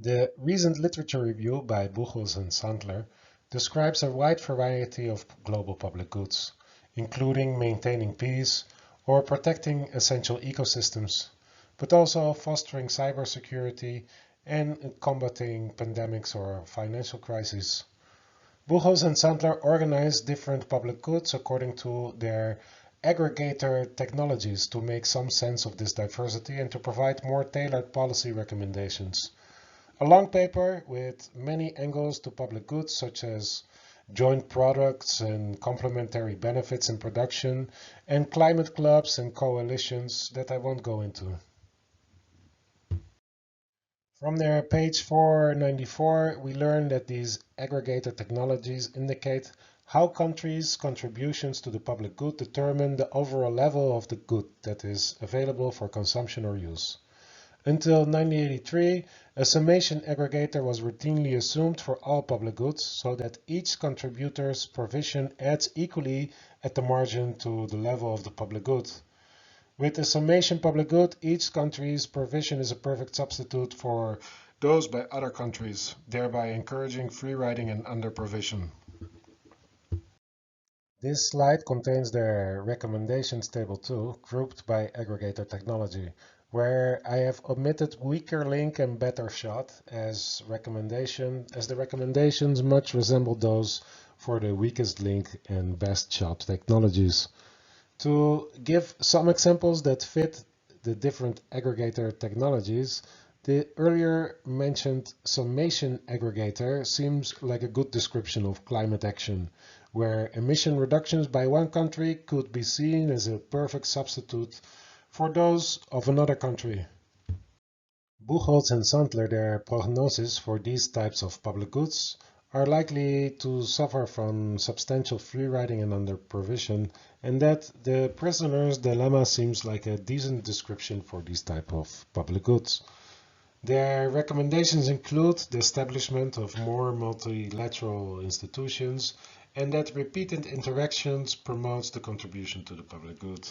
The recent literature review by Buchholz and Sandler describes a wide variety of global public goods, including maintaining peace or protecting essential ecosystems, but also fostering cybersecurity and combating pandemics or financial crises. Buchholz and Sandler organize different public goods according to their aggregator technologies to make some sense of this diversity and to provide more tailored policy recommendations. A long paper with many angles to public goods, such as joint products and complementary benefits in production, and climate clubs and coalitions that I won't go into. From their page 494, we learn that these aggregator technologies indicate how countries' contributions to the public good determine the overall level of the good that is available for consumption or use. Until 1983, a summation aggregator was routinely assumed for all public goods, so that each contributor's provision adds equally at the margin to the level of the public good. With a summation public good, each country's provision is a perfect substitute for those by other countries, thereby encouraging free riding and under-provision. This slide contains the recommendations table too, grouped by aggregator technology, where I have omitted weaker link and better shot as the recommendations much resemble those for the weakest link and best shot technologies. To give some examples that fit the different aggregator technologies, the earlier mentioned summation aggregator seems like a good description of climate action, where emission reductions by one country could be seen as a perfect substitute for those of another country. Buchholz and Sandler, their prognosis for these types of public goods are likely to suffer from substantial free riding and under provision, and that the prisoner's dilemma seems like a decent description for these type of public goods. Their recommendations include the establishment of more multilateral institutions and that repeated interactions promotes the contribution to the public good.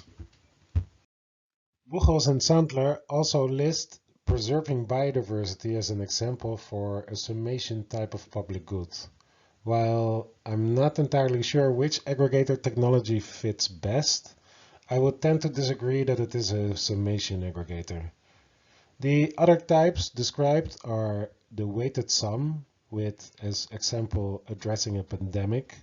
Buchholz and Sandler also list preserving biodiversity as an example for a summation type of public good. While I'm not entirely sure which aggregator technology fits best, I would tend to disagree that it is a summation aggregator. The other types described are the weighted sum, with, as example, addressing a pandemic,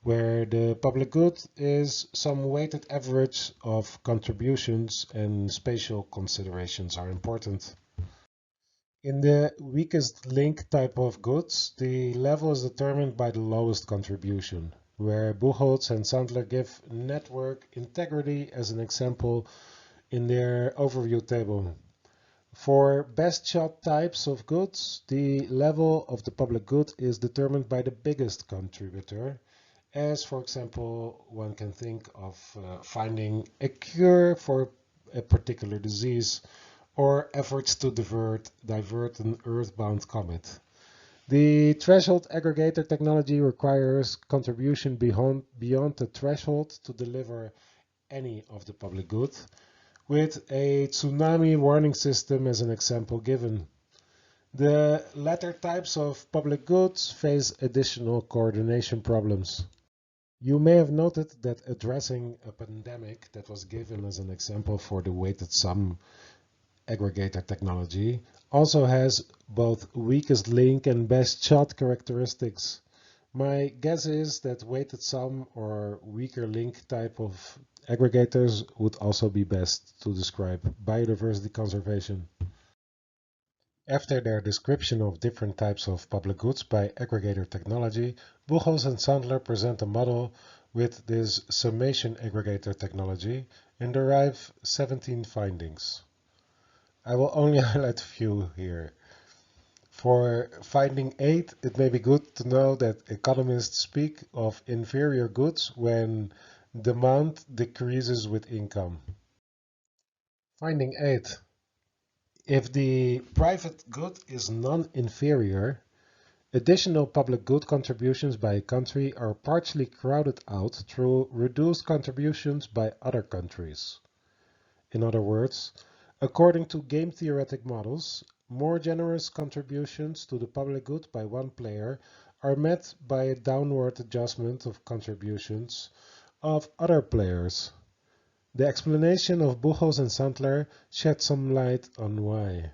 where the public good is some weighted average of contributions and spatial considerations are important. In the weakest link type of goods, the level is determined by the lowest contribution, where Buchholz and Sandler give network integrity as an example in their overview table. For best shot types of goods, the level of the public good is determined by the biggest contributor, as for example, one can think of finding a cure for a particular disease or efforts to divert an earthbound comet. The threshold aggregator technology requires contribution beyond the threshold to deliver any of the public good, with a tsunami warning system as an example given. The latter types of public goods face additional coordination problems. You may have noted that addressing a pandemic that was given as an example for the weighted sum aggregator technology also has both weakest link and best shot characteristics. My guess is that weighted sum or weaker link type of aggregators would also be best to describe biodiversity conservation. After their description of different types of public goods by aggregator technology, Buchholz and Sandler present a model with this summation aggregator technology and derive 17 findings. I will only highlight a few here. For finding 8, it may be good to know that economists speak of inferior goods when demand decreases with income. Finding 8. If the private good is non-inferior, additional public good contributions by a country are partially crowded out through reduced contributions by other countries. In other words, according to game theoretic models, More generous contributions to the public good by one player are met by a downward adjustment of contributions of other players. The explanation of Buchholz and Sandler sheds some light on why.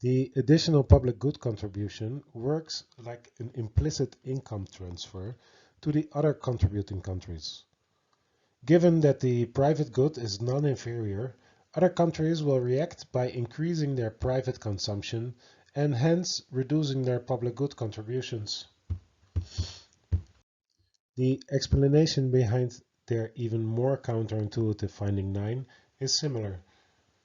The additional public good contribution works like an implicit income transfer to the other contributing countries. Given that the private good is non-inferior, other countries will react by increasing their private consumption and hence reducing their public good contributions. The explanation behind their even more counterintuitive finding 9 is similar.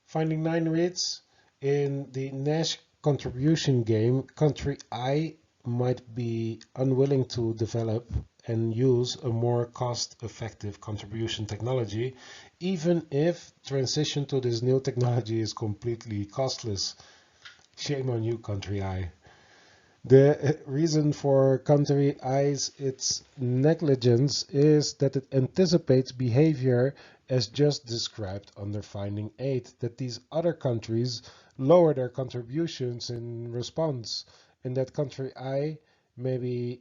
Finding 9 reads, in the Nash contribution game, country I might be unwilling to develop and use a more cost-effective contribution technology, even if transition to this new technology is completely costless. Shame on you, country I. The reason for country I's its negligence is that it anticipates behavior as just described under finding 8, that these other countries lower their contributions in response, and that country I may be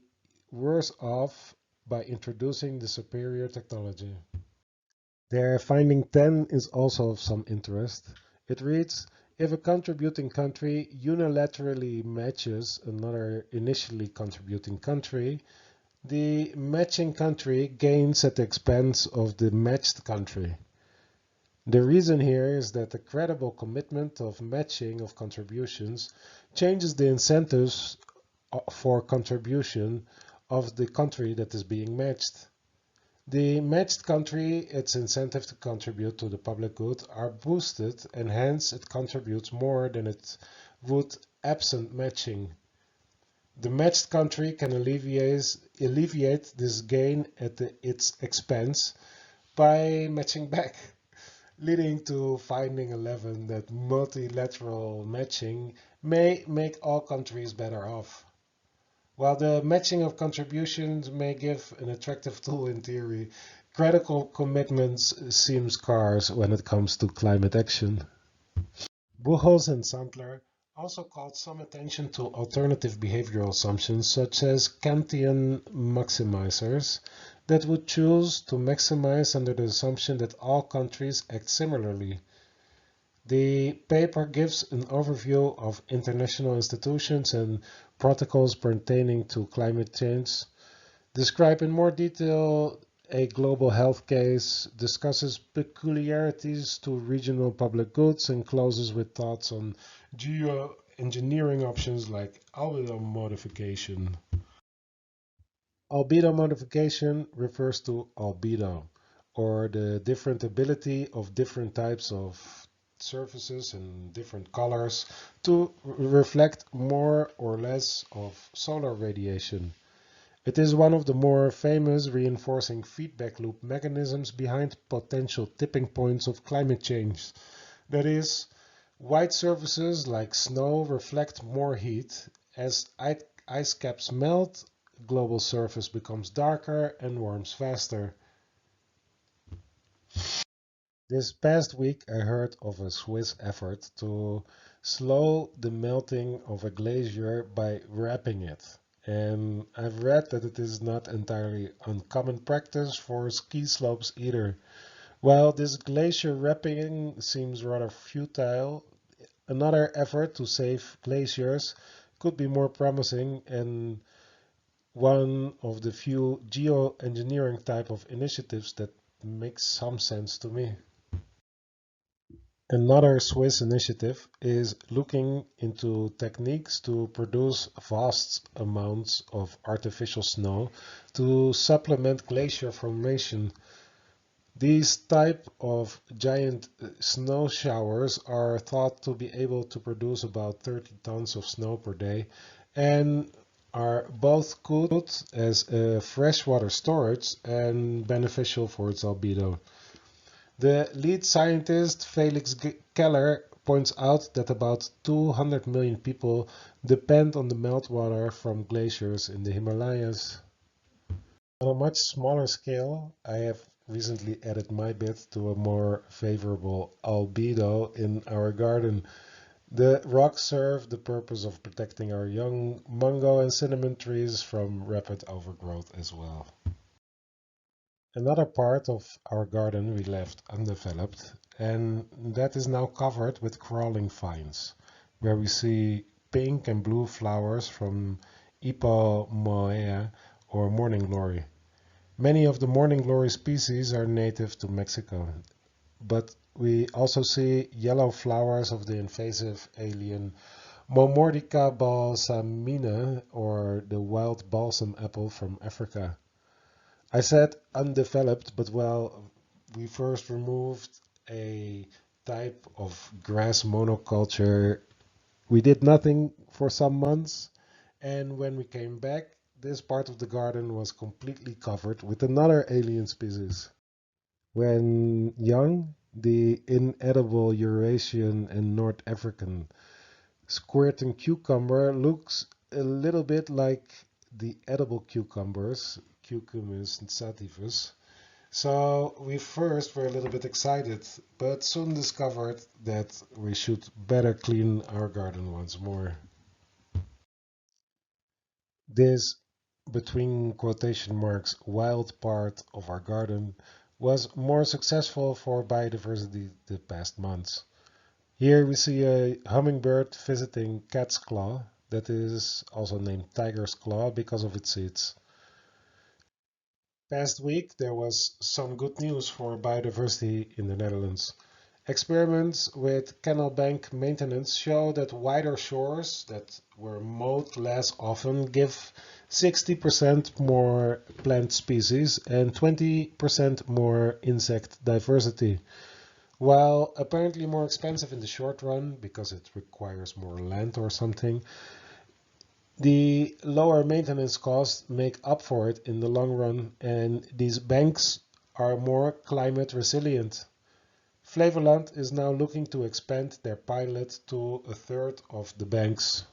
worse off by introducing the superior technology. Their finding 10 is also of some interest. It reads, if a contributing country unilaterally matches another initially contributing country, the matching country gains at the expense of the matched country. The reason here is that the credible commitment of matching of contributions changes the incentives for contribution of the country that is being matched. The matched country, its incentive to contribute to the public good are boosted, and hence it contributes more than it would absent matching. The matched country can alleviate this gain at its expense by matching back, leading to finding 11 that multilateral matching may make all countries better off. While the matching of contributions may give an attractive tool in theory, critical commitments seem scarce when it comes to climate action. Buchholz and Sandler also called some attention to alternative behavioral assumptions such as Kantian maximizers that would choose to maximize under the assumption that all countries act similarly. The paper gives an overview of international institutions and protocols pertaining to climate change, describe in more detail a global health case, discusses peculiarities to regional public goods, and closes with thoughts on geoengineering options like albedo modification. Albedo modification refers to albedo, or the different ability of different types of surfaces and different colors to reflect more or less of solar radiation. It is one of the more famous reinforcing feedback loop mechanisms behind potential tipping points of climate change. That is, white surfaces like snow reflect more heat. As ice caps melt, global surface becomes darker and warms faster. This past week I heard of a Swiss effort to slow the melting of a glacier by wrapping it. And I've read that it is not entirely uncommon practice for ski slopes either. While this glacier wrapping seems rather futile, another effort to save glaciers could be more promising and one of the few geoengineering type of initiatives that makes some sense to me. Another Swiss initiative is looking into techniques to produce vast amounts of artificial snow to supplement glacier formation. These type of giant snow showers are thought to be able to produce about 30 tons of snow per day and are both good as a freshwater storage and beneficial for its albedo. The lead scientist, Felix Keller, points out that about 200 million people depend on the meltwater from glaciers in the Himalayas. On a much smaller scale, I have recently added my bit to a more favorable albedo in our garden. The rocks serve the purpose of protecting our young mango and cinnamon trees from rapid overgrowth as well. Another part of our garden we left undeveloped, and that is now covered with crawling vines, where we see pink and blue flowers from Ipomoea or morning glory. Many of the morning glory species are native to Mexico, but we also see yellow flowers of the invasive alien Momordica balsamina or the wild balsam apple from Africa. I said undeveloped, but well, we first removed a type of grass monoculture. We did nothing for some months, and when we came back, this part of the garden was completely covered with another alien species. When young, the inedible Eurasian and North African squirting cucumber looks a little bit like the edible cucumbers, Cucumis sativus. So we first were a little bit excited, but soon discovered that we should better clean our garden once more. This, between quotation marks, wild part of our garden was more successful for biodiversity the past months. Here we see a hummingbird visiting cat's claw, that is also named tiger's claw because of its seeds. Past week there was some good news for biodiversity in the Netherlands. Experiments with canal bank maintenance show that wider shores that were mowed less often give 60% more plant species and 20% more insect diversity. While apparently more expensive in the short run because it requires more land or something, the lower maintenance costs make up for it in the long run, and these banks are more climate resilient. Flevoland is now looking to expand their pilot to a third of the banks.